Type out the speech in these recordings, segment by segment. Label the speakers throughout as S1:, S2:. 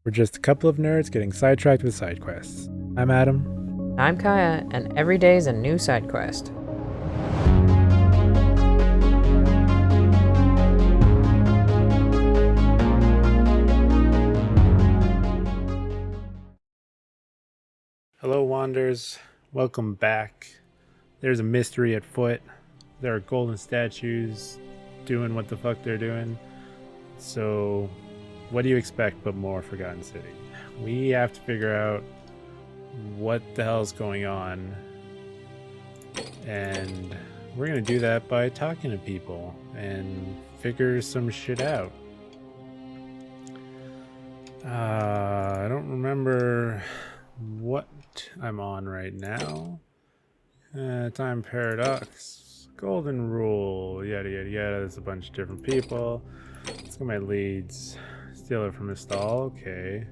S1: We're just a couple of nerds getting sidetracked with side quests. I'm Adam.
S2: I'm Kaya, and every day is a new side quest.
S1: Hello, Wanderers. Welcome back. There's a mystery at foot. There are golden statues doing what the fuck they're doing. So, what do you expect but more Forgotten City? We have to figure out what the hell's going on. And we're going to do that by talking to people and figure some shit out. I don't remember what I'm on right now. Time paradox, golden rule, yada yada yada. There's a bunch of different people. Let's get my leads. Steal it from a stall. Okay.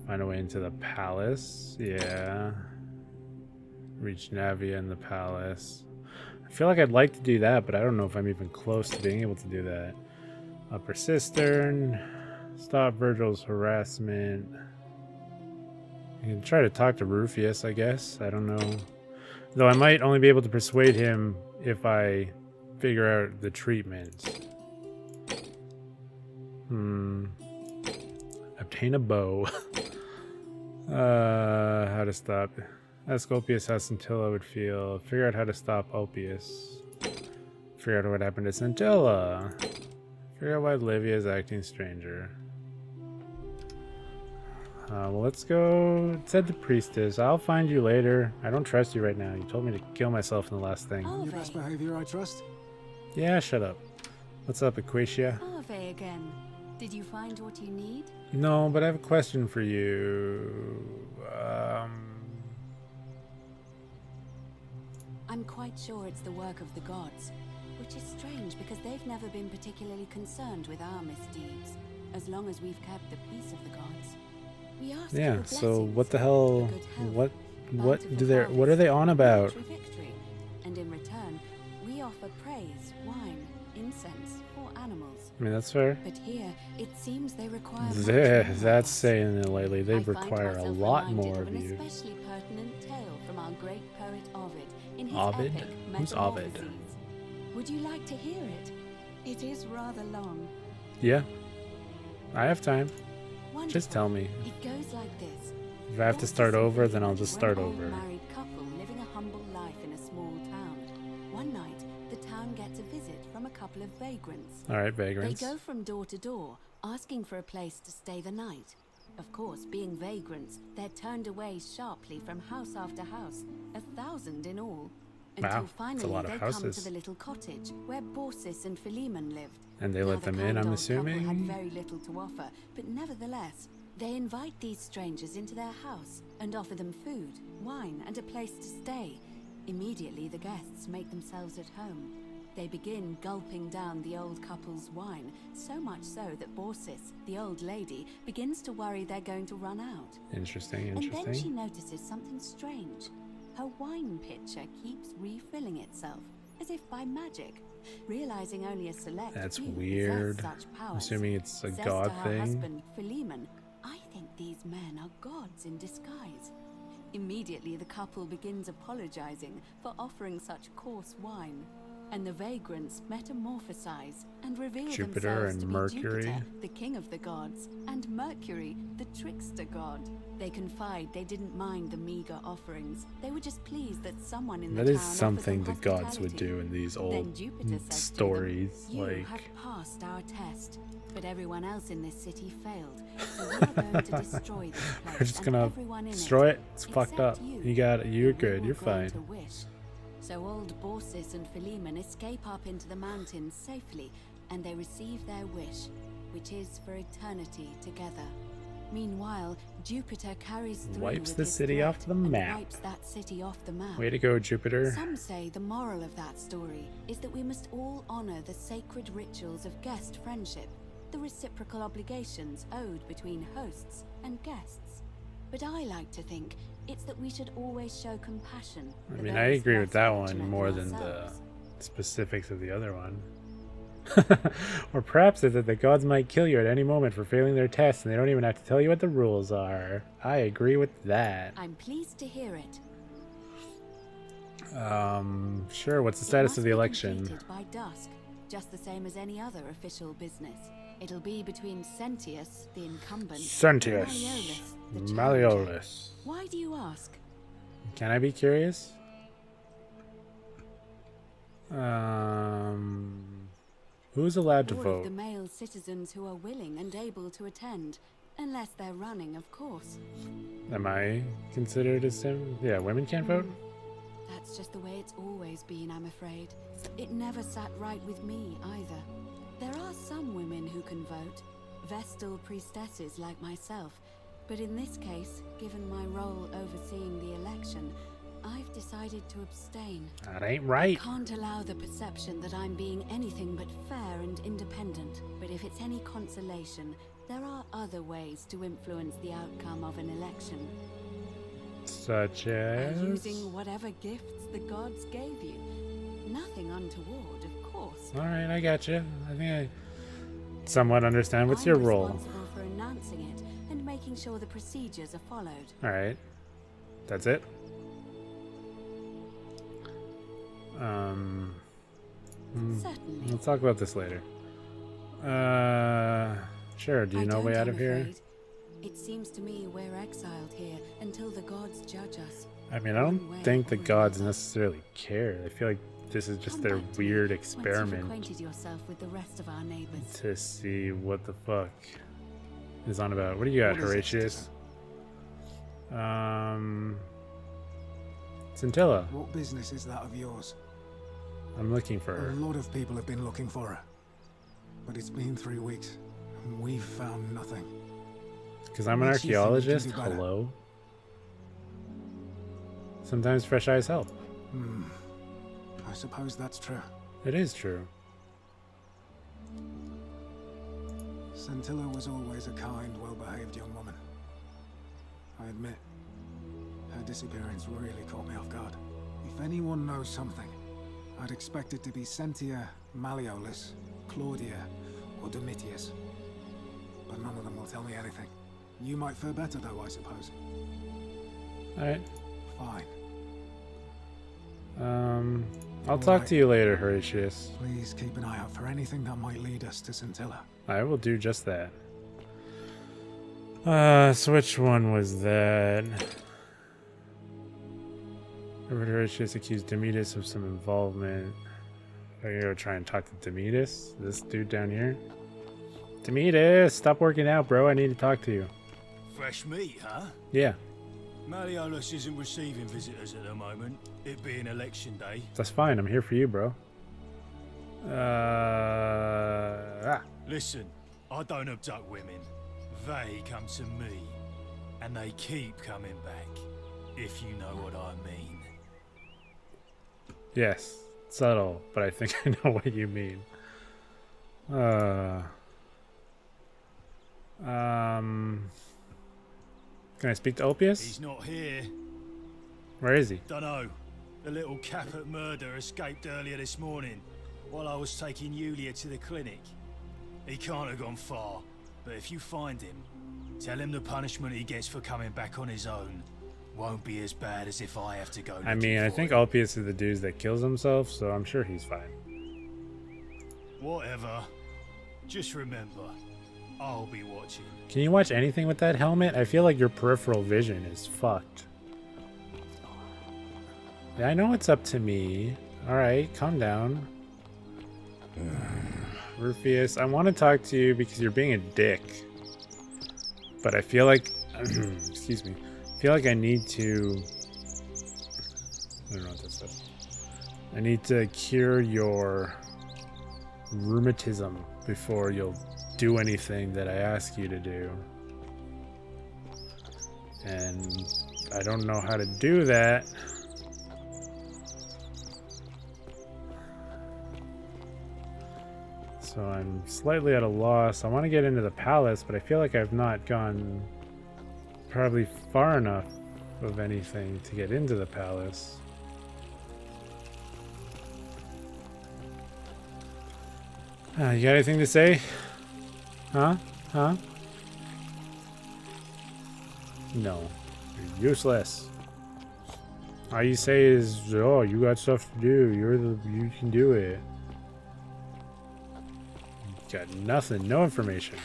S1: Find a way into the palace. Yeah. Reach Navia in the palace. I feel like I'd like to do that, but I don't know if I'm even close to being able to do that. Upper Cistern. Stop Virgil's harassment. I can try to talk to Rufius, I guess. I don't know. Though I might only be able to persuade him if I figure out the treatments. Obtain a bow. How to stop. Ask Ulpius how Scintilla would feel. Figure out how to stop Ulpius. Figure out what happened to Scintilla. Figure out why Livia is acting stranger. Well, let's go. It said the priestess. I'll find you later. I don't trust you right now. You told me to kill myself in the last thing.
S3: Your best behavior, I trust.
S1: Yeah, shut up. What's up, Equatia?
S4: Ave again. Did you find what you need?
S1: No, but I have a question for you.
S4: I'm quite sure it's the work of the gods, which is strange because they've never been particularly concerned with our misdeeds, as long as we've kept the peace of the gods. We ask
S1: Yeah,
S4: for
S1: so
S4: blessings,
S1: what the hell?
S4: for good health,
S1: What
S4: bountiful
S1: what are they on
S4: harvest,
S1: about?
S4: military victory, and in return, we offer praise, wine, incense, or animals.
S1: I mean, that's fair.
S4: But here, it seems they require much more of
S1: That's
S4: us.
S1: saying it lightly. They
S4: I find
S1: require a
S4: myself
S1: lot
S4: reminded
S1: more
S4: of
S1: of
S4: an
S1: you.
S4: especially pertinent tale from our great poet Ovid in his
S1: Ovid?
S4: epic
S1: Who's Ovid?
S4: Metamorphoses. Would you like to hear it? It is rather long.
S1: Yeah, I have time.
S4: Wonderful.
S1: Just tell me.
S4: It goes like this.
S1: If I have to start over, then I'll just start
S4: An
S1: over.
S4: old married couple living a humble life in a small town. One night, the town gets a visit from a couple of vagrants.
S1: All right,
S4: They
S1: vagrants.
S4: go from door to door, asking for a place to stay the night. Of course, being vagrants, they're turned away sharply from house after house, 1,000 in all.
S1: Wow,
S4: Until
S1: that's a
S4: finally
S1: lot of
S4: they come to
S1: houses.
S4: the little cottage where Baucis and Philemon lived.
S1: And they
S4: Now,
S1: let
S4: the
S1: them
S4: kind
S1: in, I'm
S4: old couple had
S1: assuming?
S4: very little to offer, but nevertheless, they invite these strangers into their house and offer them food, wine, and a place to stay. Immediately, the guests make themselves at home. They begin gulping down the old couple's wine, so much so that Baucis, the old lady, begins to worry they're going to run out.
S1: Interesting,
S4: And then she
S1: interesting.
S4: notices something strange. Her wine pitcher keeps refilling itself, as if by magic. Realizing only a select
S1: That's
S4: few
S1: weird.
S4: possess such powers,
S1: I'm assuming it's a
S4: says
S1: god
S4: to her
S1: thing.
S4: husband, Philemon, I think these men are gods in disguise. Immediately, the couple begins apologizing for offering such coarse wine, and the vagrants metamorphosize and reveal
S1: Jupiter
S4: themselves
S1: and
S4: to be
S1: Mercury.
S4: Jupiter, the king of the gods, and Mercury, the trickster god. They confide they didn't mind the meager offerings. They were just pleased that someone in the
S1: That
S4: town
S1: is
S4: offered
S1: something
S4: them
S1: the gods would
S4: hospitality.
S1: do in these
S4: Then
S1: old
S4: Jupiter says to them,
S1: stories.
S4: You
S1: Like,
S4: have passed our test, but everyone else in this city failed. So we are going to destroy this place.
S1: we're just
S4: and
S1: gonna
S4: everyone in
S1: destroy it. It's fucked
S4: except
S1: up.
S4: you.
S1: You got it. You're
S4: We
S1: good.
S4: will
S1: You're
S4: grant
S1: fine.
S4: a wish. So old Baucis and Philemon escape up into the mountains safely, and they receive their wish, which is for eternity together. Meanwhile, Jupiter carries through
S1: Wipes
S4: with
S1: the
S4: his
S1: city
S4: threat
S1: off the
S4: and
S1: map.
S4: wipes that city off the map.
S1: Way to go, Jupiter.
S4: Some say the moral of that story is that we must all honor the sacred rituals of guest friendship, the reciprocal obligations owed between hosts and guests. But I like to think it's that we should always show compassion.
S1: I
S4: for
S1: mean, I
S4: those
S1: agree with
S4: less
S1: that
S4: fortunate
S1: one
S4: than
S1: more than the
S4: ourselves.
S1: specifics of the other one. Or perhaps it's that the gods might kill you at any moment for failing their tests and they don't even have to tell you what the rules are. I agree with that.
S4: I'm pleased to hear it.
S1: Sure, what's the
S4: It
S1: status
S4: must
S1: of the
S4: be
S1: election?
S4: completed by dusk, just the same as any other official business. It'll be between Sentius, the incumbent,
S1: Sentius.
S4: and Malleolus, the challenger.
S1: Malleolus.
S4: Why do you ask?
S1: Can I be curious? Who's allowed to
S4: All of
S1: vote?
S4: the male citizens who are willing and able to attend, unless they're running, of course.
S1: Am I considered a sim? Yeah, women can't vote?
S4: That's just the way it's always been, I'm afraid. It never sat right with me, either. There are some women who can vote, Vestal priestesses like myself, but in this case, given my role overseeing the election, I've decided to abstain.
S1: That ain't right.
S4: Can't allow the perception that I'm being anything but fair and independent. But if it's any consolation, there are other ways to influence the outcome of an election.
S1: Such
S4: By
S1: as?
S4: using whatever gifts the gods gave you. Nothing untoward, of course.
S1: Alright, I got you. I think I somewhat understand. What's your
S4: I'm
S1: role?
S4: responsible for announcing it and making sure the procedures are followed.
S1: Alright. That's it?
S4: Certainly.
S1: We'll talk about this later. Sure. Do you
S4: I
S1: know a
S4: don't,
S1: way out
S4: I'm
S1: of here?
S4: afraid. It seems to me we're exiled here until the gods judge us.
S1: I mean, I don't
S4: One way
S1: think the
S4: or
S1: gods
S4: another.
S1: necessarily care. I feel like this is just
S4: Come
S1: their
S4: back to me
S1: weird
S4: once you've
S1: experiment
S4: acquainted yourself with the rest of our neighbors.
S1: to see what the fuck is on about. What do you got,
S3: What is it,
S1: Horatius? Scintilla.
S3: What business is that of yours?
S1: I'm looking for
S3: A
S1: her.
S3: lot of people have been looking for her. But it's been 3 weeks, and we've found nothing.
S1: Because I'm an
S3: Makes you think you can
S1: archaeologist?
S3: do better.
S1: Hello? Sometimes fresh eyes help.
S3: I suppose that's true.
S1: It is true.
S3: Scintilla was always a kind, well-behaved young woman. I admit, her disappearance really caught me off guard. If anyone knows something, I'd expect it to be Sentia, Malleolus, Claudia, or Domitius. But none of them will tell me anything. You might fare better though, I suppose.
S1: Alright.
S3: Fine.
S1: I'll talk to you later, Horatius.
S3: Please keep an eye out for anything that might lead us to Scintilla.
S1: I will do just that. So which one was that? Horatius accused Demetus of some involvement. I'm gonna go try and talk to Demetus. This dude down here. Demetus, stop working out, bro. I need to talk to you.
S5: Fresh meat, huh?
S1: Yeah,
S5: Malleolus isn't receiving visitors at the moment, it being election day.
S1: that's fine. I'm here for you, bro.
S5: Listen, I don't abduct women. They come to me. And they keep coming back, if you know what I mean.
S1: Yes, subtle, but I think I know what you mean. Can I speak to Ulpius?
S5: He's not here.
S1: Where is he?
S5: Dunno. The little cap at murder escaped earlier this morning, while I was taking Yulia to the clinic. He can't have gone far, but if you find him, tell him the punishment he gets for coming back on his own won't be as bad as if I have to go
S1: I
S5: looking
S1: mean, I
S5: for
S1: think
S5: him.
S1: Ulpius is the dude that kills himself, so I'm sure he's fine.
S5: Whatever. Just remember, I'll be watching.
S1: Can you watch anything with that helmet? I feel like your peripheral vision is fucked. Yeah, I know it's up to me. Alright, calm down. Rufius, I want to talk to you because you're being a dick. But I feel like... excuse me. I feel like I need to... I don't know what this is. I need to cure your rheumatism before you'll do anything that I ask you to do. And I don't know how to do that. So I'm slightly at a loss. I want to get into the palace, but I feel like I've not gone probably far enough of anything to get into the palace. You got anything to say? Huh? Huh? No. You're useless. All you say is, oh, you got stuff to do. You can do it. You got nothing, no information.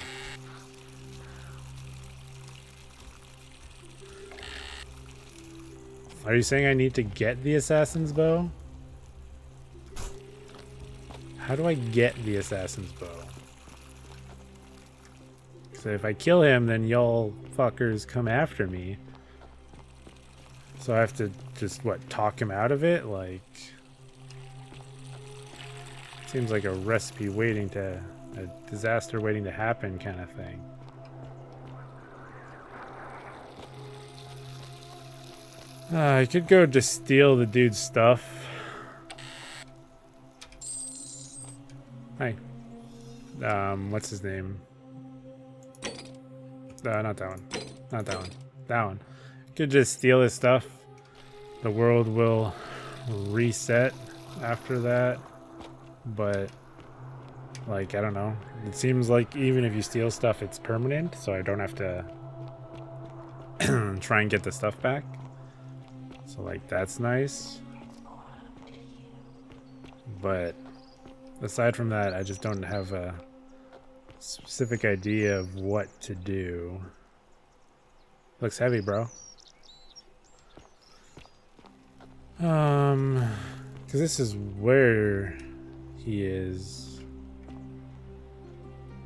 S1: Are you saying I need to get the assassin's bow? How do I get the assassin's bow? So if I kill him, then y'all fuckers come after me. So I have to just, what, talk him out of it? Like... Seems like a recipe waiting to... a disaster waiting to happen kind of thing. I could go just steal the dude's stuff. Hi. What's his name? Not that one. Not that one. That one. Could just steal his stuff. The world will reset after that. But, like, I don't know. It seems like even if you steal stuff, it's permanent. So I don't have to try and get the stuff back. So, like, that's nice. But aside from that, I just don't have a specific idea of what to do. Looks heavy, bro. Because this is where he is.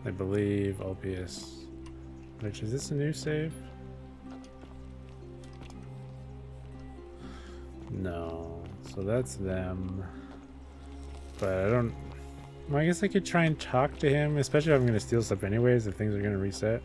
S1: I believe Ulpius. Which, is this a new save? No. So that's them. But I don't... Well, I guess I could try and talk to him, especially if I'm going to steal stuff anyways, if things are going to reset.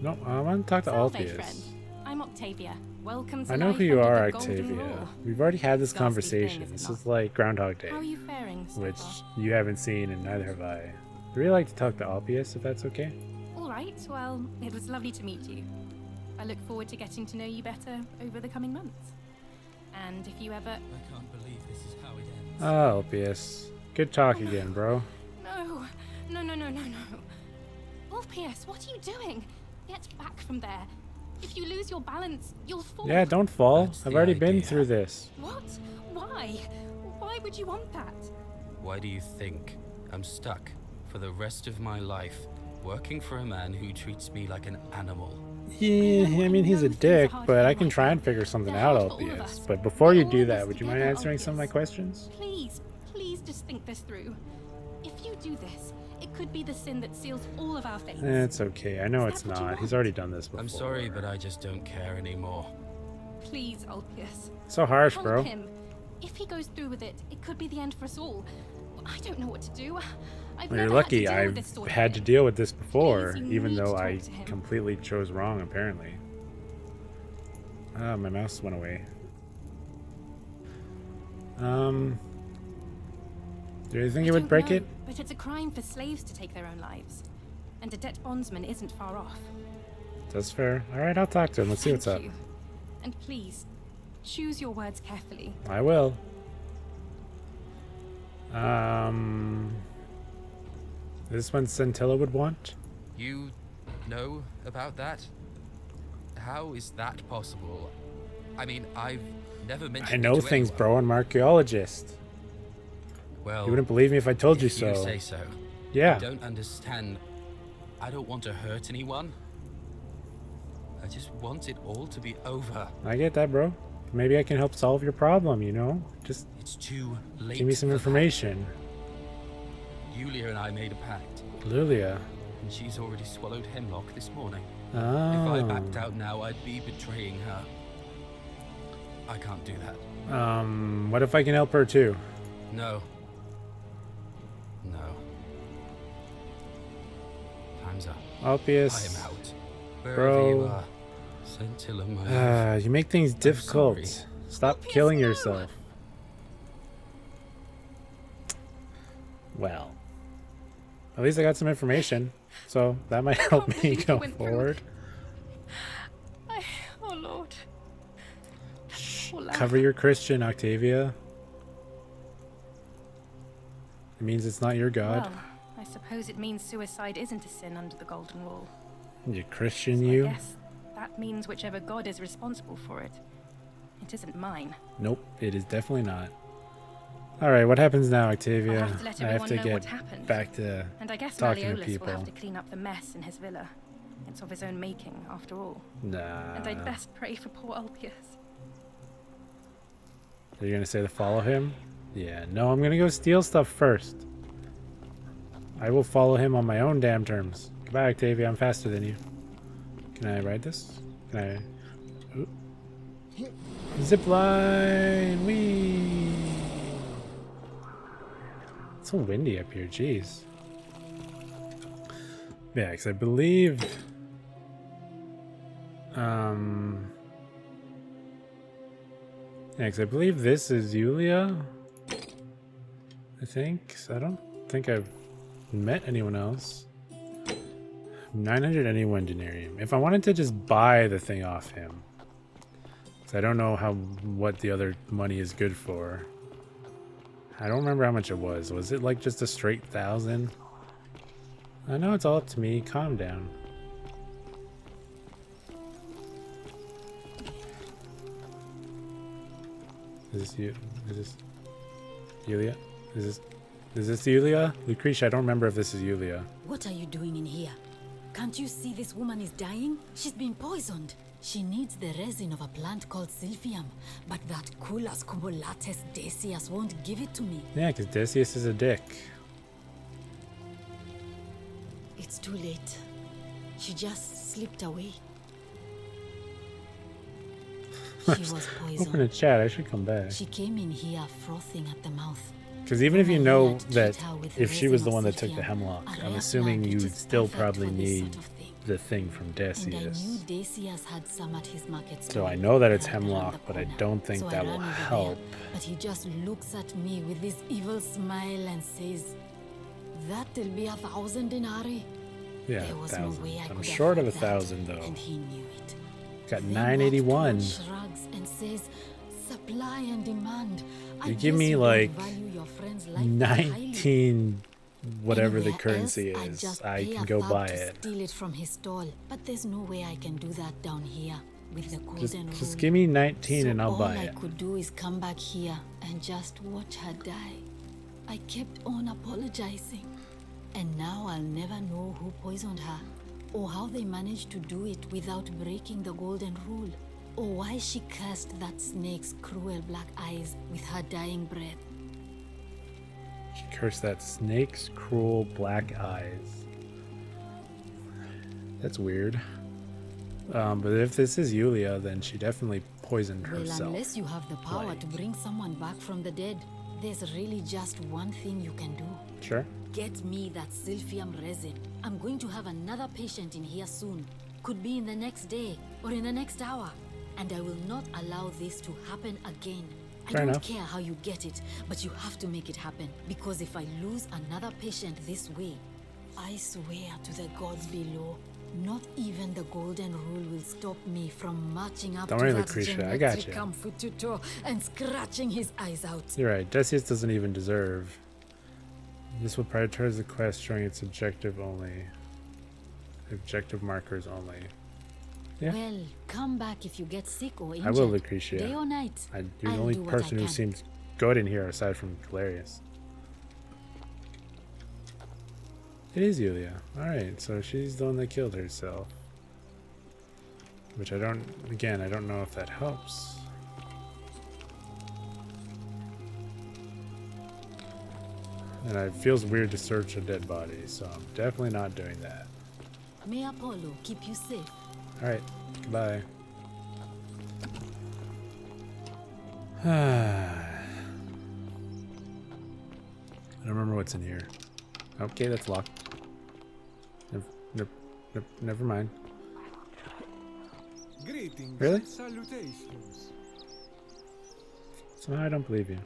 S1: No, I want to talk to
S6: Salve,
S1: Ulpius.
S6: friend. I'm Octavia. Welcome to
S1: I know
S6: life
S1: who you
S6: under
S1: are,
S6: the Golden
S1: Octavia.
S6: Rule.
S1: We've already had this
S6: Ghastly
S1: conversation.
S6: thing, is it
S1: This
S6: not?
S1: is like Groundhog Day,
S6: How are you faring so
S1: which
S6: far?
S1: you haven't seen and neither have I. I'd really like to talk to Ulpius, if that's okay.
S6: All right. Well, it was lovely to meet you. I look forward to getting to know you better over the coming months. And if you ever...
S7: I can't believe this is how it ends.
S1: Ah, Ulpius. Good talk again, bro.
S6: No. Ulpius, what are you doing? Get back from there. If you lose your balance, you'll fall.
S1: Yeah, don't fall.
S7: That's
S1: I've
S7: the
S1: already been
S7: idea.
S1: through this.
S6: What? Why? Why would you want that?
S7: Why do you think I'm stuck for the rest of my life working for a man who treats me like an animal?
S1: Yeah, I mean, he's a dick, but I can try and figure something out, Ulpius. But before you do that, would you mind answering some of my questions?
S6: Please just think this through. If you do this, it could be the sin that seals all of our fates.
S1: It's okay. I know
S6: Is
S1: it's
S6: that what you
S1: not. He's
S6: want?
S1: already done this before.
S7: I'm sorry, but I just don't care anymore.
S6: Please, Ulpius.
S1: So harsh,
S6: Help
S1: bro.
S6: him. If he goes through with it, it could be the end for us all. I don't know what to do. I've
S1: Well, you're
S6: never
S1: lucky.
S6: had to deal with
S1: I've
S6: this sort of
S1: had to
S6: thing.
S1: deal with this before,
S6: Please, you
S1: even
S6: need to
S1: though
S6: talk
S1: I
S6: to him.
S1: completely chose wrong, apparently. Ah, my mouse went away. Do you think
S6: I
S1: it would
S6: don't
S1: break
S6: know,
S1: it?
S6: But it's a crime for slaves to take their own lives. And a debt bondsman isn't far off.
S1: That's fair. Alright, I'll talk to him. Let's see what's up.
S6: Thank you. And please, choose your words carefully.
S1: I will. Is this one Scintilla would want?
S7: You know about that? How is that possible? I mean, I've never mentioned
S1: I
S7: it
S1: know
S7: to
S1: things,
S7: anyone.
S1: bro. I'm an archaeologist.
S7: Well,
S1: You wouldn't believe me if I told you
S7: if
S1: so.
S7: you say so.
S1: Yeah.
S7: I don't understand. I don't want to hurt anyone. I just want it all to be over.
S1: I get that, bro. Maybe I can help solve your problem, you know? Just
S7: It's too late.
S1: give me some
S7: for that.
S1: information.
S7: Yulia and I made a pact,
S1: Lilia.
S7: and she's already swallowed hemlock this morning. If
S1: Oh.
S7: I backed out now, I'd be betraying her. I can't do that.
S1: What if I can help her too?
S7: No. No. Time's up.
S1: Ulpius.
S7: I am out. Wherever
S1: Bro.
S7: you are. Scintilla, my love.
S1: You make things difficult.
S7: sorry.
S1: Stop
S6: Ulpius,
S1: killing
S6: no.
S1: yourself. Well, at least I got some information, so that might help
S6: can't
S1: me
S6: believe
S1: go
S6: you went through
S1: forward.
S6: Oh, Lord. Poor lad.
S1: Cover your Christian, Octavia. It means it's not your god.
S6: Well, I suppose it means suicide isn't a sin under the Golden Rule.
S1: You Christian,
S6: So
S1: you?
S6: I guess that means whichever god is responsible for it. It isn't mine.
S1: Nope, it is definitely not. Alright, what happens now, Octavia?
S6: I'll have to let
S1: I have
S6: everyone
S1: to
S6: know
S1: get
S6: what happened.
S1: back to
S6: And I guess
S1: talking to
S6: Malleolus will have
S1: people.
S6: to clean up the mess in his villa. It's of his own making, after all.
S1: Nah.
S6: And I'd best pray for poor Ulpius.
S1: Are you gonna say to follow him? Yeah, no, I'm gonna go steal stuff first. I will follow him on my own damn terms. Goodbye, Octavia, I'm faster than you. Can I ride this? Can I... Ooh. Zip line! Whee! It's so windy up here, jeez. Yeah, because I believe... Yeah, because I believe this is Yulia. I think. So I don't think I've met anyone else. 900 anyone denarium. If I wanted to just buy the thing off him. Because I don't know what the other money is good for. I don't remember how much it was. Was it like just a straight 1,000? I know it's all up to me. Calm down. Is this you? Is this Yulia? Is this Yulia? Lucretia, I don't remember if this is Yulia.
S8: What are you doing in here? Can't you see this woman is dying? She's been poisoned. She needs the resin of a plant called Silphium, but that Culas cumulatus Decius won't give it to me.
S1: Yeah, because Decius is a dick.
S8: It's too late. She just slipped away. She was
S1: Open
S8: poisoned.
S1: a chat, I should come back.
S8: She came in here frothing at the mouth.
S1: Because even if you
S8: From
S1: know
S8: here to
S1: that
S8: treat her with
S1: if she
S8: resin
S1: was the
S8: of
S1: one that took the
S8: Silphium,
S1: hemlock,
S8: a
S1: I'm
S8: rare
S1: assuming
S8: plant
S1: you
S8: which
S1: would
S8: is
S1: still
S8: perfect
S1: probably
S8: for this
S1: need
S8: sort of thing.
S1: the thing from
S8: And I knew
S1: Decius.
S8: Decius had some at his market
S1: So
S8: stall
S1: I know that it's
S8: right around
S1: hemlock,
S8: the
S1: but I
S8: corner.
S1: don't think
S8: So I
S1: that
S8: ran
S1: will
S8: over there,
S1: help.
S8: But he just looks at me with this evil smile and says, "That'll be 1,000 denarii."
S1: Yeah,
S8: There was no
S1: 1,000.
S8: way I
S1: I'm
S8: could
S1: short of
S8: afford that,
S1: 1,000 though.
S8: and he knew it.
S1: Got
S8: Then
S1: 981.
S8: that twin shrugs and says, "Supply and demand. I
S1: You give
S8: guess
S1: me,
S8: you don't
S1: like,
S8: value your friend's life that highly."
S1: 19 whatever the
S8: Anywhere
S1: currency
S8: else, I'd
S1: is.
S8: just
S1: I
S8: pay
S1: can
S8: a
S1: go
S8: thug
S1: buy
S8: to
S1: it.
S8: steal it from his stall, but there's no way I can do that down here with the golden rule.
S1: Just give me 19
S8: So
S1: and I'll buy
S8: all I
S1: it.
S8: could do is come back here and just watch her die. I kept on apologizing, and now I'll never know who poisoned her, or how they managed to do it without breaking the golden rule, or why she cursed that snake's cruel black eyes with her dying breath.
S1: She cursed that snake's cruel black eyes. That's weird. But if this is Yulia, then she definitely poisoned
S8: Well,
S1: herself.
S8: unless you have the power to
S1: Like-
S8: bring someone back from the dead, there's really just one thing you can do.
S1: Sure.
S8: Get me that Silphium resin. I'm going to have another patient in here soon. Could be in the next day or in the next hour. And I will not allow this to happen again. I
S1: Fair
S8: don't
S1: enough.
S8: care how you get it, but you have to make it happen. Because if I lose another patient this way, I swear to the gods below, not even the golden rule will stop me from marching up
S1: Don't
S8: to
S1: worry,
S8: that
S1: Lucretia, I got you.
S8: Genetricum Fututo and scratching his eyes out.
S1: You're right. Decius doesn't even deserve. This will prioritize the quest showing its objective only. Objective markers only. Yeah.
S8: Well, come back if you get sick or injured.
S1: I will, Lucretia.
S8: Day or night.
S1: You're the
S8: I'll
S1: only
S8: do what
S1: person
S8: I
S1: who
S8: can.
S1: seems good in here aside from Galerius. It is Yulia. Alright, so she's the one that killed herself. Which I don't know if that helps. And it feels weird to search a dead body, so I'm definitely not doing that.
S8: May Apollo keep you safe.
S1: Alright, goodbye. I don't remember what's in here. Okay, that's locked. Never mind.
S3: Greetings.
S1: Really?
S3: And salutations.
S1: Somehow I don't believe you.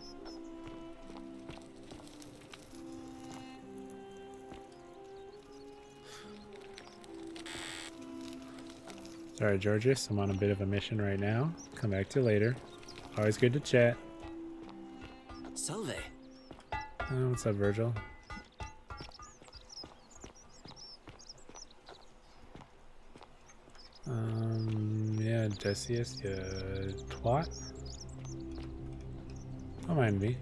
S1: Sorry, Georgius. I'm on a bit of a mission right now. Come back to you later. Always good to chat.
S9: Salve.
S1: What's up, Virgil? Yeah, Decius, you twat. Don't mind me.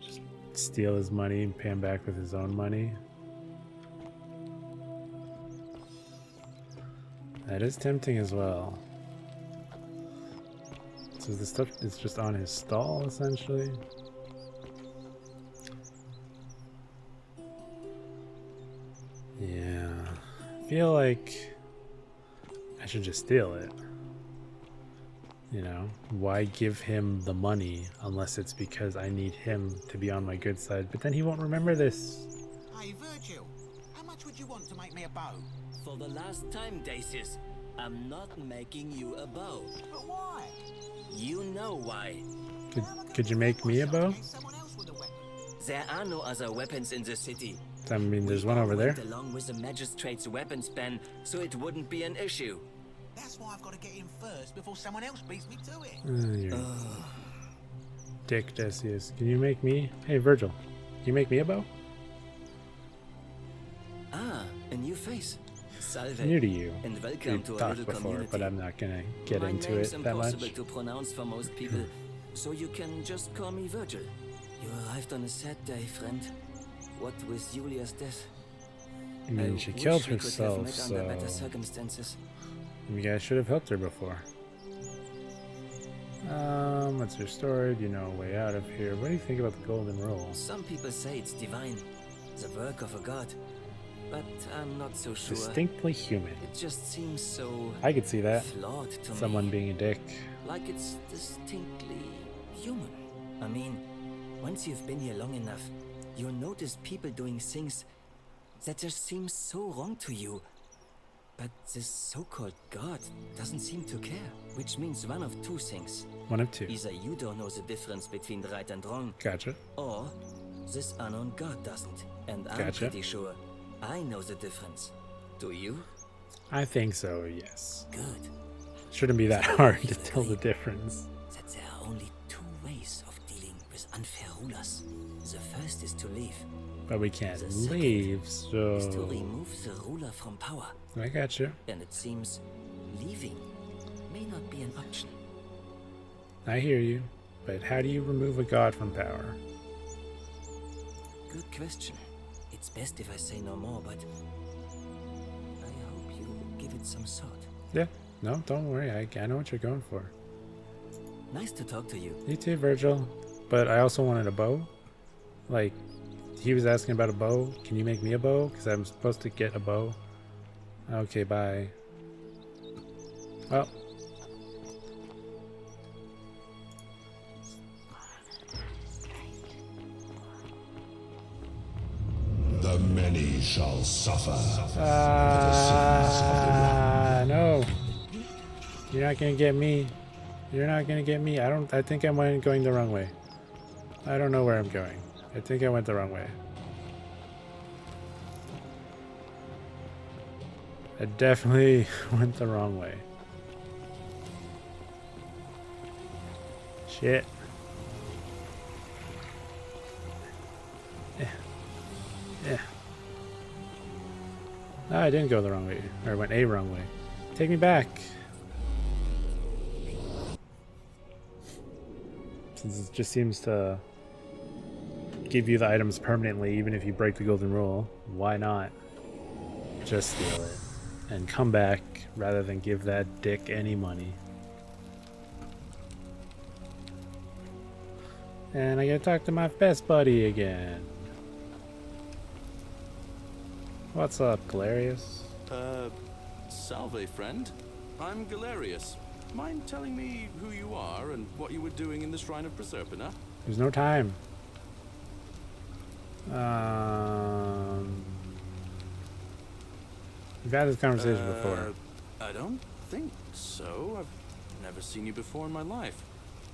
S1: Just steal his money and pay him back with his own money. That is tempting as well. So the stuff is just on his stall, essentially. Yeah. I feel like I should just steal it. You know, why give him the money unless it's because I need him to be on my good side? But then he won't remember this.
S9: Hey, Virgil, how much would you want to make me a bow?
S10: For the last time, Dacius, I'm not making you a bow.
S9: But why?
S10: You know why.
S1: Could you make me a bow?
S10: There are no other weapons in the city.
S1: I mean, there's one over there.
S10: Along with the magistrate's weapons ban, so it wouldn't be an issue.
S9: That's why I've got to get in first before someone else beats me to it.
S1: You dick, Decius. Can you make me? Hey, Virgil. Can you make me a bow?
S10: Ah, a new face. Salve.
S1: New to you.
S10: And welcome
S1: We've
S10: to a
S1: talked
S10: little
S1: before,
S10: community.
S1: but I'm not gonna get
S10: My
S1: into
S10: name's
S1: it that much.
S10: impossible to pronounce for most people, so you can just call me Virgil. You arrived on a sad day, friend. What with Julia's death?
S1: I mean, she
S10: wish
S1: killed
S10: we could have
S1: herself,
S10: met
S1: so
S10: under better circumstances.
S1: you guys should have helped her before. What's your story? Do you know a way out of here? What do you think about the Golden Rule?
S10: Some people say it's divine, the work of a god, but I'm not so sure.
S1: Distinctly human.
S10: It just seems so
S1: I could see that.
S10: flawed to
S1: Someone
S10: me.
S1: being a dick.
S10: Like it's distinctly human. I mean, once you've been here long enough, you'll notice people doing things that just seem so wrong to you. But this so-called god doesn't seem to care, which means one of two things.
S1: One of two.
S10: Either you don't know the difference between right and wrong,
S1: Gotcha.
S10: or this unknown god doesn't. And I'm
S1: Gotcha.
S10: pretty sure I know the difference. Do you?
S1: I think so, yes.
S10: Good.
S1: Shouldn't be that hard to tell the difference.
S10: That there are only two ways of dealing with unfair rulers. The first is to leave.
S1: But we can't
S10: The second
S1: leave,
S10: is to
S1: so...
S10: remove the ruler from power.
S1: I gotcha.
S10: And it seems leaving may not be an option.
S1: I hear you. But how do you remove a god from power?
S10: Good question. It's best if I say no more, but I hope you give it some thought.
S1: Yeah. No, don't worry. I know what you're going for.
S10: Nice to talk to you.
S1: You too, Virgil. But I also wanted a bow. Like, he was asking about a bow. Can you make me a bow? Because I'm supposed to get a bow. Okay, bye. Well.
S11: The many shall suffer.
S1: No. You're not gonna get me. You're not gonna get me. I think I'm going the wrong way. I don't know where I'm going. I think I went the wrong way. I definitely went the wrong way. Shit. Yeah. No, I didn't go the wrong way. Or I went a wrong way. Take me back. Since it just seems to give you the items permanently, even if you break the golden rule, why not just steal it and come back rather than give that dick any money? And I gotta talk to my best buddy again. What's up, Galerius?
S12: Salve, friend. I'm Galerius. Mind telling me who you are and what you were doing in the Shrine of Proserpina?
S1: There's no time. We've had this conversation before.
S12: I don't think so. I've never seen you before in my life.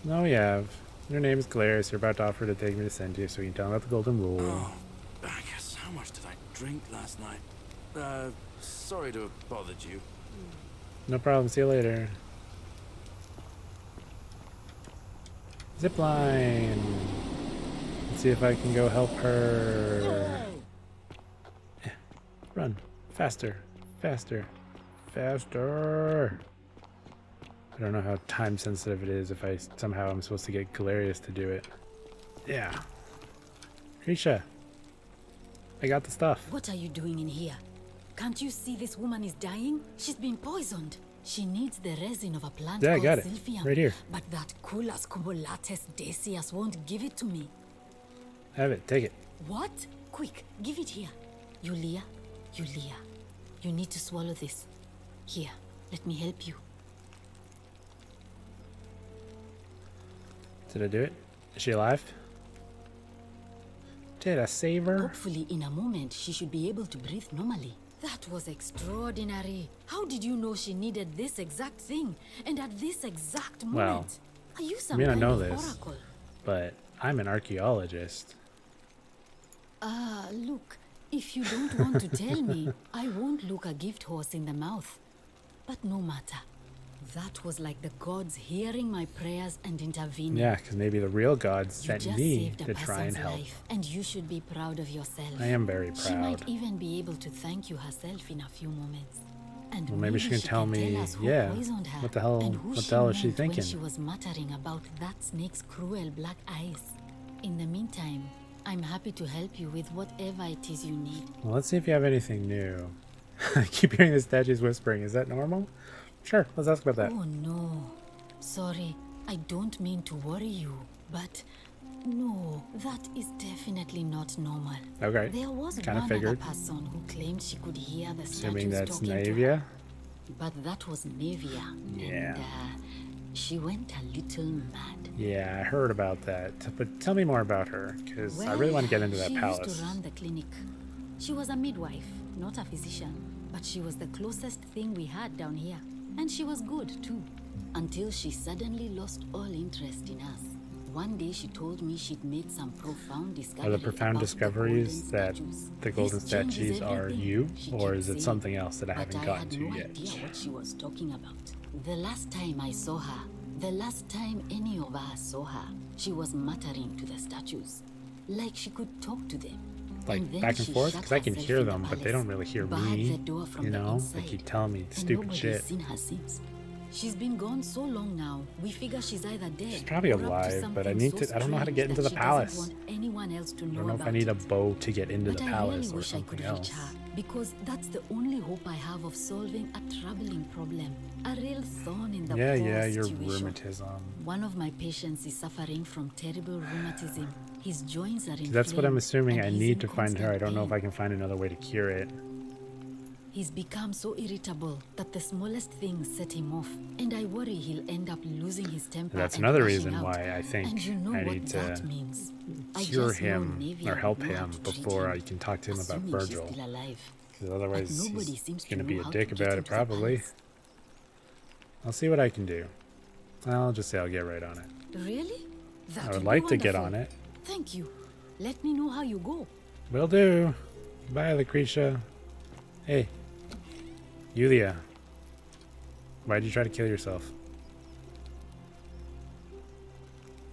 S1: No, we have. Your name is Galerius. You're about to offer to take me to Sentia so you can tell him about the golden rule.
S12: Oh, I guess how much did I drink last night? Sorry to have bothered you.
S1: No problem. See you later. Zipline. Let's see if I can go help her. Yeah. Run. Faster. Faster. Faster. I don't know how time sensitive it is if I somehow I'm supposed to get Galerius to do it. Yeah. Krisha. I got the stuff.
S8: What are you doing in here? Can't you see this woman is dying? She's been poisoned. She needs the resin of a plant
S1: Yeah, I
S8: called
S1: got it.
S8: Sylphium.
S1: Right here.
S8: But that Culus cumulatus decius won't give it to me.
S1: Have it. Take it.
S8: What? Quick, give it here. Yulia, Yulia, you need to swallow this. Here, let me help you.
S1: Did I do it? Is she alive? Did I save her?
S8: Hopefully in a moment she should be able to breathe normally. That was extraordinary. How did you know she needed this exact thing? And at this exact moment?
S1: Well,
S8: Are you
S1: I
S8: some
S1: mean, I
S8: kind
S1: know
S8: of
S1: this,
S8: oracle?
S1: but I'm an archaeologist.
S8: Look, if you don't want to tell me, I won't look a gift horse in the mouth. But no matter. That was like the gods hearing my prayers and intervening.
S1: Yeah, because maybe the real gods
S8: You
S1: sent
S8: just
S1: me
S8: saved a
S1: to try and
S8: person's
S1: help.
S8: life, and you should be proud of yourself.
S1: I am very
S8: She might
S1: proud.
S8: even be able to thank you herself in a few moments. And
S1: Well, maybe she can tell me,
S8: us who
S1: yeah,
S8: poisoned her
S1: what the hell-
S8: and who
S1: what the hell is she
S8: meant when
S1: thinking?
S8: she was muttering about that snake's cruel black eyes. In the meantime, I'm happy to help you with whatever it is you need.
S1: Well, let's see if you have anything new. I keep hearing the statues whispering. Is that normal? Sure, let's ask about that.
S8: Oh no. Sorry, I don't mean to worry you, but no, that is definitely not normal.
S1: Okay,
S8: There was
S1: kind of
S8: one
S1: figured.
S8: other person who claimed she could hear the
S1: Assuming
S8: statues
S1: that's
S8: talking to her.
S1: Navia.
S8: But that was Navia.
S1: Yeah.
S8: And, she went a little mad.
S1: Yeah, I heard about that. But tell me more about her, because I really want to get into that
S8: she
S1: palace.
S8: used to run the clinic. She was a midwife, not a physician, but she was the closest thing we had down here. And she was good, too, until she suddenly lost all interest in us. One day she told me she'd made some profound discovery.
S1: Are the profound
S8: about
S1: discoveries
S8: the golden
S1: that
S8: statues.
S1: the golden
S8: This changes
S1: statues are
S8: everything,
S1: you,
S8: she
S1: or
S8: kept
S1: is it
S8: saying.
S1: something else that I
S8: But
S1: haven't
S8: I
S1: gotten
S8: had
S1: to
S8: no
S1: yet?
S8: idea what she was talking about. The last time I saw her, the last time any of us saw her, she was muttering to the statues, like she could talk to them.
S1: Like
S8: then
S1: back and
S8: she
S1: forth?
S8: shut
S1: Because I can
S8: herself
S1: hear
S8: in the
S1: them, but they
S8: palace,
S1: don't really hear
S8: barred
S1: me.
S8: the door from
S1: You
S8: the
S1: know,
S8: inside,
S1: they keep telling me
S8: and
S1: stupid
S8: nobody's
S1: shit.
S8: seen her since. She's been gone so long now. We figure she's either dead.
S1: She's probably
S8: or up to
S1: alive, but I
S8: something
S1: need
S8: so
S1: to. I don't know how to
S8: strange
S1: get into
S8: that
S1: the
S8: she
S1: palace.
S8: doesn't want anyone else to
S1: I
S8: know
S1: don't know if I
S8: about
S1: need a
S8: it.
S1: bow to get into
S8: But
S1: the
S8: I
S1: palace
S8: really
S1: or
S8: wish I could
S1: something
S8: reach
S1: else.
S8: her, because that's the only hope I have of solving a troubling problem. A real thorn in the
S1: Yeah,
S8: paw
S1: yeah, your
S8: situation.
S1: rheumatism.
S8: One of my patients is suffering from terrible rheumatism. His joints are inflamed.
S1: That's what I'm assuming
S8: and
S1: I
S8: he's
S1: need
S8: in
S1: to find her. I
S8: constant
S1: don't know if
S8: pain.
S1: I can find another way to cure it.
S8: He's become so irritable that the smallest things set him off, and I worry he'll end up losing his temper.
S1: That's
S8: and
S1: another
S8: lashing
S1: reason
S8: out.
S1: why I think
S8: And you know
S1: I
S8: what
S1: need
S8: that
S1: to
S8: means. I
S1: cure
S8: just know
S1: him
S8: Navia
S1: or help
S8: would know how
S1: him
S8: to treat
S1: before
S8: him,
S1: I can talk to him about
S8: assuming she's
S1: Virgil.
S8: still alive.
S1: Because otherwise
S8: But nobody
S1: he's
S8: seems to
S1: going to
S8: know
S1: be a
S8: how
S1: dick
S8: to get
S1: about it
S8: into the
S1: probably.
S8: palace.
S1: I'll see what I can do. I'll just say I'll get right on it.
S8: Really? That
S1: I would
S8: be
S1: like to get
S8: wonderful.
S1: on it.
S8: Thank you. Let me know how you go.
S1: Will do. Bye, Lucretia. Hey. Yulia. Why'd you try to kill yourself?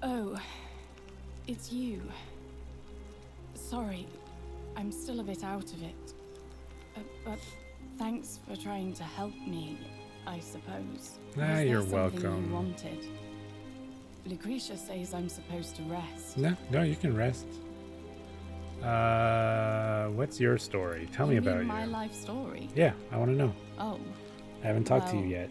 S6: Oh, it's you. Sorry, I'm still a bit out of it. But thanks for trying to help me, I suppose. Was there
S1: You're
S6: something
S1: welcome.
S6: you wanted? Lucretia says I'm supposed to rest.
S1: No, you can rest. What's your story? Tell me
S6: You
S1: about
S6: mean my
S1: you.
S6: life story?
S1: Yeah, I want to know.
S6: Oh,
S1: I haven't talked to you
S6: well,
S1: yet.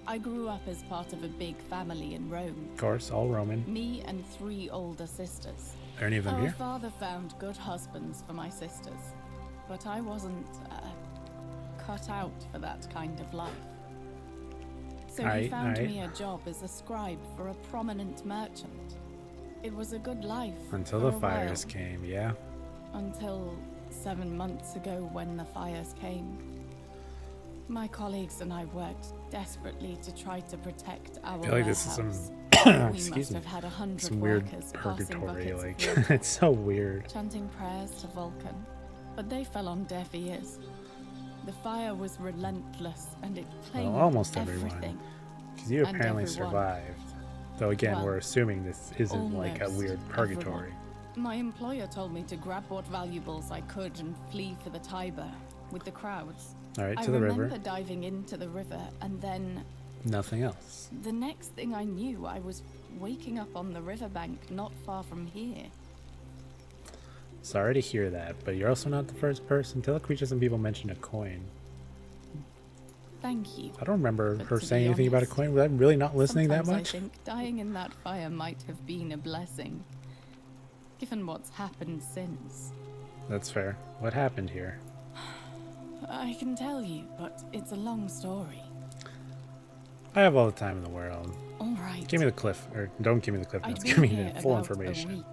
S6: I grew up as part of a big family in Rome.
S1: Of course, all Roman.
S6: Me and 3 older sisters.
S1: Are any of them
S6: Our
S1: here?
S6: father found good husbands for my sisters, but I wasn't cut out for that kind of life. So he found me a job as a scribe for a prominent merchant. It was a good life.
S1: Until
S6: for
S1: the
S6: a
S1: fires
S6: while,
S1: came, yeah?
S6: Until 7 months ago when the fires came. My colleagues and I worked desperately to try to protect our
S1: I feel like this is
S6: warehouse.
S1: some,
S6: We
S1: excuse
S6: must
S1: me,
S6: have had 100
S1: some weird
S6: workers passing
S1: purgatory,
S6: buckets of
S1: like,
S6: water,
S1: it's so weird.
S6: chanting prayers to Vulcan, but they fell on deaf ears. The fire was relentless, and it claimed
S1: Well, almost
S6: everything.
S1: everyone. Because you
S6: and
S1: apparently
S6: everyone.
S1: survived. Though again,
S6: Well,
S1: we're assuming this isn't like a
S6: almost
S1: weird purgatory.
S6: everyone. My employer told me to grab what valuables I could and flee for the Tiber with the crowds.
S1: Alright,
S6: I
S1: to the river.
S6: remember diving into the river, and then
S1: Nothing else.
S6: the next thing I knew, I was waking up on the riverbank not far from here.
S1: Sorry to hear that, but you're also not the first person. Telequeaches and people mention a coin.
S6: Thank you.
S1: I don't remember
S6: But
S1: her
S6: to
S1: saying
S6: be
S1: anything about a
S6: honest,
S1: coin. Was I really not listening that
S6: sometimes
S1: much?
S6: I think dying in that fire might have been a blessing, given what's happened since.
S1: That's fair. What happened here?
S6: I can tell you, but it's a long story.
S1: I have all the time in the world.
S6: All right.
S1: Give me the cliff, or don't give me the cliff
S6: I'd
S1: notes.
S6: been
S1: Give me
S6: here
S1: the full
S6: about a
S1: information.
S6: week.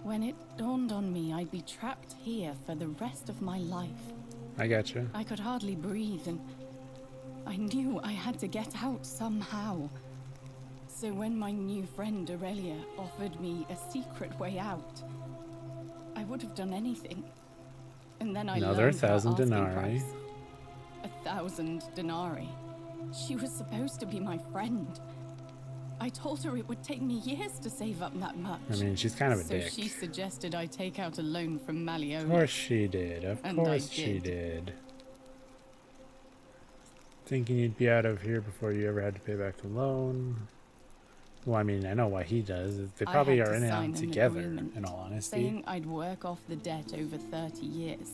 S6: When it dawned on me I'd be trapped here for the rest of my life.
S1: I gotcha.
S6: I could hardly breathe, and I knew I had to get out somehow. So when my new friend Aurelia offered me a secret way out, I would have done anything. And then I
S1: Another
S6: learned her
S1: 1,000
S6: asking
S1: denarii.
S6: price. 1,000 denarii. She was supposed to be my friend. I told her it would take me years to save up that much.
S1: I mean, she's kind of a
S6: so
S1: dick.
S6: she suggested I take out a loan from Malleolus.
S1: Of course she did. Of
S6: And I
S1: course she did. Thinking you'd be out of here before you ever had to pay back the loan. Well, I mean, I know why he does. They
S6: I
S1: probably
S6: had
S1: are
S6: to
S1: in it
S6: sign
S1: on
S6: an
S1: together,
S6: agreement
S1: in all honesty.
S6: saying I'd work off the debt over 30 years.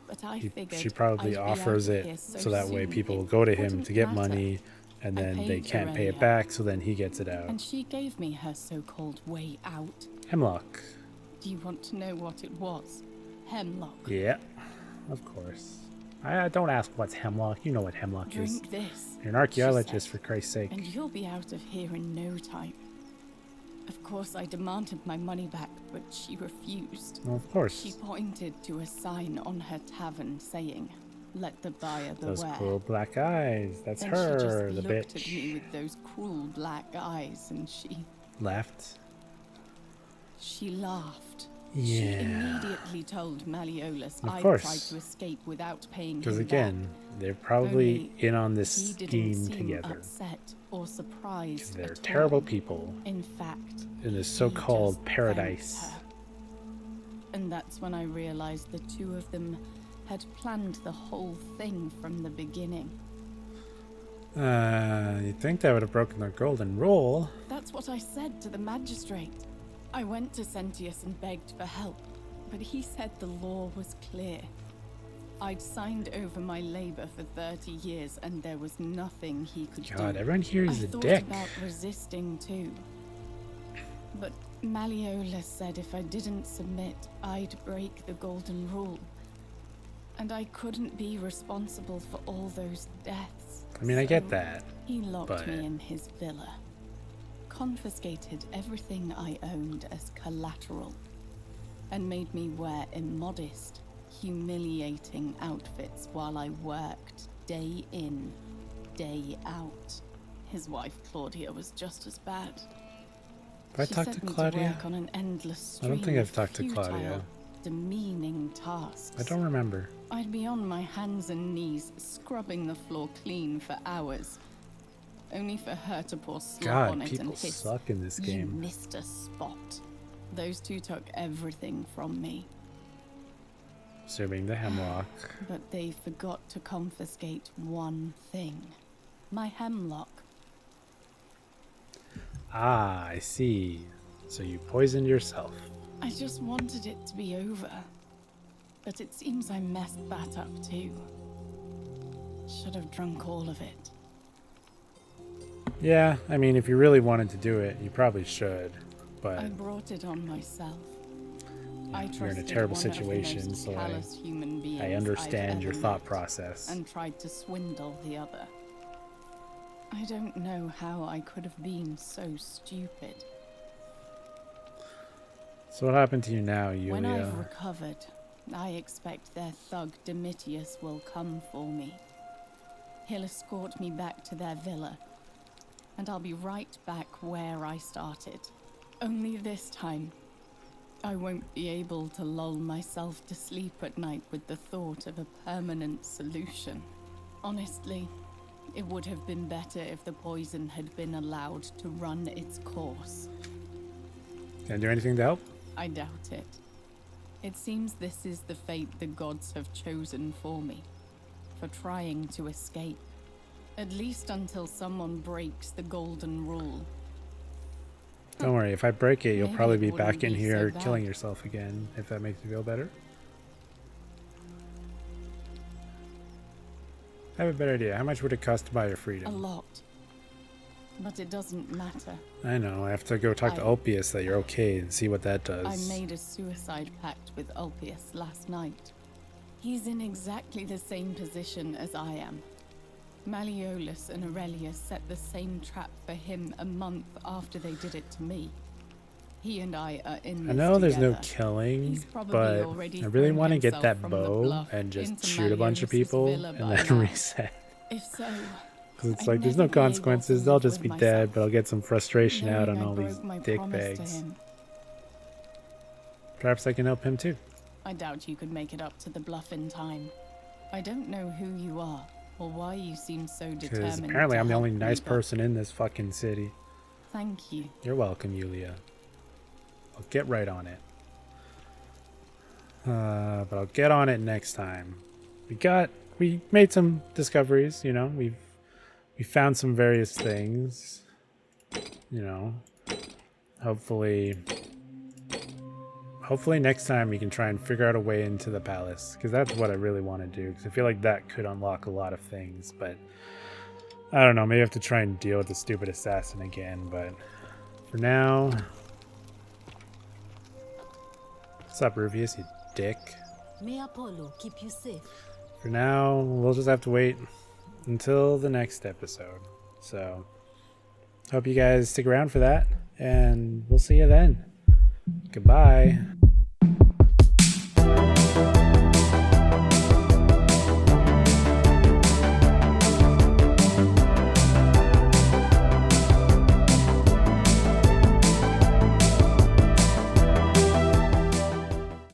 S6: But I figured
S1: She probably
S6: I'd be
S1: offers
S6: out of
S1: it
S6: here
S1: so that way
S6: soon
S1: people
S6: it
S1: will go to him
S6: wouldn't
S1: to get
S6: matter.
S1: money, and
S6: I
S1: then they
S6: paid
S1: can't pay it
S6: Aurelia,
S1: back, so then he gets it out.
S6: And she gave me her so-called way out.
S1: Hemlock.
S6: Do you want to know what it was? Hemlock.
S1: Yeah, of course. I don't ask what's hemlock. You know what hemlock is.
S6: Drink this.
S1: You're an archaeologist, for Christ's sake.
S6: And you'll be out of here in no time. Of course, I demanded my money back, but she refused.
S1: Well, of course.
S6: She pointed to a sign on her tavern saying, "Let the buyer beware."
S1: Those cruel black eyes. That's
S6: Then
S1: her,
S6: she
S1: the
S6: just looked
S1: bitch.
S6: at me with those cruel black eyes, and she
S1: Left.
S6: laughed. She
S1: Yeah.
S6: immediately told Malleolus
S1: Of
S6: I
S1: course.
S6: tried to escape without paying him
S1: Because
S6: back.
S1: again, they're probably
S6: Only
S1: in on this
S6: he didn't
S1: scheme
S6: seem
S1: together.
S6: upset or surprised
S1: They're
S6: at
S1: terrible
S6: all.
S1: people
S6: In fact,
S1: in this
S6: he
S1: so-called
S6: just
S1: paradise.
S6: thanked her. And that's when I realized the two of them had planned the whole thing from the beginning.
S1: You'd think that would have broken their golden rule.
S6: That's what I said to the magistrate. I went to Sentius and begged for help, but he said the law was clear. I'd signed over my labor for 30 years, and there was nothing he could do.
S1: God, everyone here is
S6: I
S1: a
S6: thought
S1: dick.
S6: about resisting too. But Malleolus said if I didn't submit, I'd break the golden rule. And I couldn't be responsible for all those deaths.
S1: I mean, I get
S6: So
S1: that.
S6: He locked
S1: but-
S6: me in his villa. Confiscated everything I owned as collateral. And made me wear immodest, humiliating outfits while I worked day in, day out. His wife Claudia was just as bad.
S1: Have I
S6: She
S1: talked
S6: sent
S1: to
S6: me
S1: Claudia?
S6: work on an endless
S1: I don't
S6: stream
S1: think I've
S6: of
S1: talked to
S6: futile,
S1: Claudia.
S6: demeaning tasks.
S1: I don't remember.
S6: I'd be on my hands and knees, scrubbing the floor clean for hours, only for her to pour slop on
S1: God,
S6: it and
S1: people
S6: hiss,
S1: suck in this
S6: "You
S1: game.
S6: missed a spot." Those two took everything from me,
S1: Assuming the hemlock.
S6: but they forgot to confiscate one thing. My hemlock.
S1: Ah, I see. So you poisoned yourself.
S6: I just wanted it to be over. But it seems I messed that up too. Should have drunk all of it.
S1: Yeah, I mean, if you really wanted to do it, you probably should. But
S6: I brought it on myself. I
S1: you're in a
S6: trusted
S1: terrible
S6: one of the
S1: situation,
S6: most
S1: so
S6: callous human beings
S1: I understand
S6: I'd
S1: your
S6: ever
S1: thought
S6: met,
S1: process.
S6: and tried to swindle the other. I don't know how I could have been so stupid.
S1: So what happened to you now,
S6: When I've
S1: Yulia?
S6: recovered, I expect their thug Domitius will come for me. He'll escort me back to their villa, and I'll be right back where I started. Only this time, I won't be able to lull myself to sleep at night with the thought of a permanent solution. Honestly, it would have been better if the poison had been allowed to run its course.
S1: Can I do anything to help?
S6: I doubt it. It seems this is the fate the gods have chosen for me, for trying to escape. At least until someone breaks the golden rule.
S1: Don't worry, if I break it, you'll
S6: Maybe
S1: probably
S6: it
S1: be
S6: wouldn't
S1: back in
S6: be
S1: here
S6: so bad.
S1: killing yourself again, if that makes you feel better. I have a better idea. How much would it cost to buy your
S6: A
S1: freedom?
S6: lot. But it doesn't matter.
S1: I know, I have to go talk to Ulpius that you're okay and see what that does.
S6: I made a suicide pact with Ulpius last night. He's in exactly the same position as I am. Malleolus and Aurelius set the same trap for him a month after they did it to me. He and I are in this
S1: I know there's no
S6: together.
S1: killing,
S6: He's probably
S1: but
S6: already
S1: I really
S6: thrown
S1: want to get
S6: himself
S1: that
S6: from the
S1: bow
S6: bluff
S1: and just
S6: into
S1: shoot a bunch of
S6: Malleolus'
S1: people
S6: villa
S1: and
S6: by
S1: then
S6: now.
S1: reset.
S6: If so,
S1: Because it's
S6: I'd
S1: like, there's
S6: never
S1: no
S6: be able to
S1: consequences,
S6: live
S1: they'll just be
S6: with
S1: dead,
S6: myself,
S1: but I'll get some frustration out
S6: knowing
S1: on
S6: I
S1: all these
S6: broke my
S1: dick
S6: promise to
S1: bags.
S6: him.
S1: Perhaps I can help him too.
S6: I doubt you could make it up to the bluff in time. I don't know who you are, or why you seem so
S1: Because
S6: determined.
S1: apparently
S6: to
S1: I'm the only
S6: help me,
S1: nice
S6: but
S1: person in this fucking city.
S6: Thank you.
S1: You're welcome, Yulia. I'll get right on it. But I'll get on it next time. We made some discoveries, you know, we found some various things, you know. Hopefully next time we can try and figure out a way into the palace, because that's what I really want to do, because I feel like that could unlock a lot of things, but I don't know, maybe I have to try and deal with the stupid assassin again, but for now... What's up, Ruvius, you dick?
S8: May Apollo keep you safe.
S1: For now, we'll just have to wait until the next episode. So, hope you guys stick around for that, and we'll see you then. Goodbye.